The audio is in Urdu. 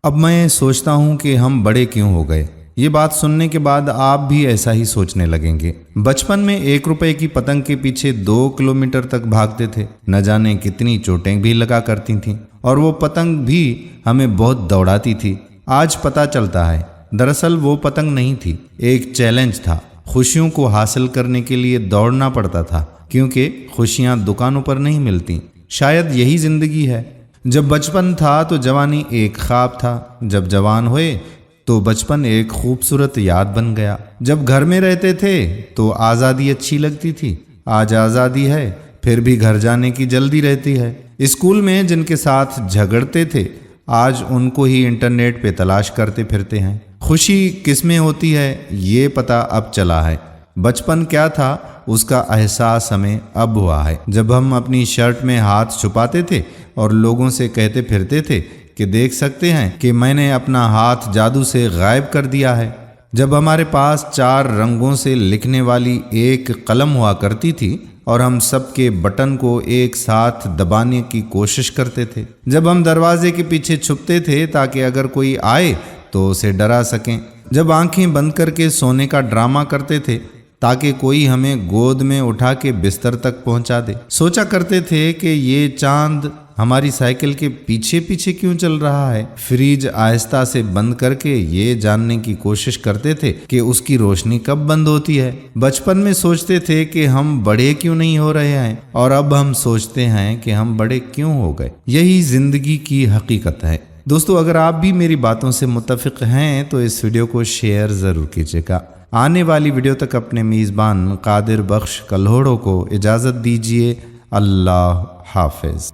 اب میں سوچتا ہوں کہ ہم بڑے کیوں ہو گئے۔ یہ بات سننے کے بعد آپ بھی ایسا ہی سوچنے لگیں گے۔ بچپن میں 1 روپے کی پتنگ کے پیچھے 2 کلومیٹر تک بھاگتے تھے، نہ جانے کتنی چوٹیں بھی لگا کرتی تھیں، اور وہ پتنگ بھی ہمیں بہت دوڑاتی تھی۔ آج پتہ چلتا ہے دراصل وہ پتنگ نہیں تھی، ایک چیلنج تھا۔ خوشیوں کو حاصل کرنے کے لیے دوڑنا پڑتا تھا، کیونکہ خوشیاں دکانوں پر نہیں ملتی۔ شاید یہی زندگی ہے۔ جب بچپن تھا تو جوانی ایک خواب تھا، جب جوان ہوئے تو بچپن ایک خوبصورت یاد بن گیا۔ جب گھر میں رہتے تھے تو آزادی اچھی لگتی تھی، آج آزادی ہے پھر بھی گھر جانے کی جلدی رہتی ہے۔ اسکول میں جن کے ساتھ جھگڑتے تھے آج ان کو ہی انٹرنیٹ پہ تلاش کرتے پھرتے ہیں۔ خوشی کس میں ہوتی ہے یہ پتہ اب چلا ہے، بچپن کیا تھا اس کا احساس ہمیں اب ہوا ہے۔ جب ہم اپنی شرٹ میں ہاتھ چھپاتے تھے اور لوگوں سے کہتے پھرتے تھے کہ دیکھ سکتے ہیں کہ میں نے اپنا ہاتھ جادو سے غائب کر دیا ہے۔ جب ہمارے پاس 4 رنگوں سے لکھنے والی ایک قلم ہوا کرتی تھی اور ہم سب کے بٹن کو ایک ساتھ دبانے کی کوشش کرتے تھے۔ جب ہم دروازے کے پیچھے چھپتے تھے تاکہ اگر کوئی آئے تو اسے ڈرا سکیں۔ جب آنکھیں بند کر کے سونے کا ڈرامہ کرتے تھے تاکہ کوئی ہمیں گود میں اٹھا کے بستر تک پہنچا دے۔ سوچا کرتے تھے کہ یہ چاند ہماری سائیکل کے پیچھے پیچھے کیوں چل رہا ہے۔ فریج آہستہ سے بند کر کے یہ جاننے کی کوشش کرتے تھے کہ اس کی روشنی کب بند ہوتی ہے۔ بچپن میں سوچتے تھے کہ ہم بڑے کیوں نہیں ہو رہے ہیں، اور اب ہم سوچتے ہیں کہ ہم بڑے کیوں ہو گئے۔ یہی زندگی کی حقیقت ہے۔ دوستو، اگر آپ بھی میری باتوں سے متفق ہیں تو اس ویڈیو کو شیئر ضرور کیجیے گا۔ آنے والی ویڈیو تک اپنے میزبان قادر بخش کلہوڑو کو اجازت دیجیے۔ اللہ حافظ۔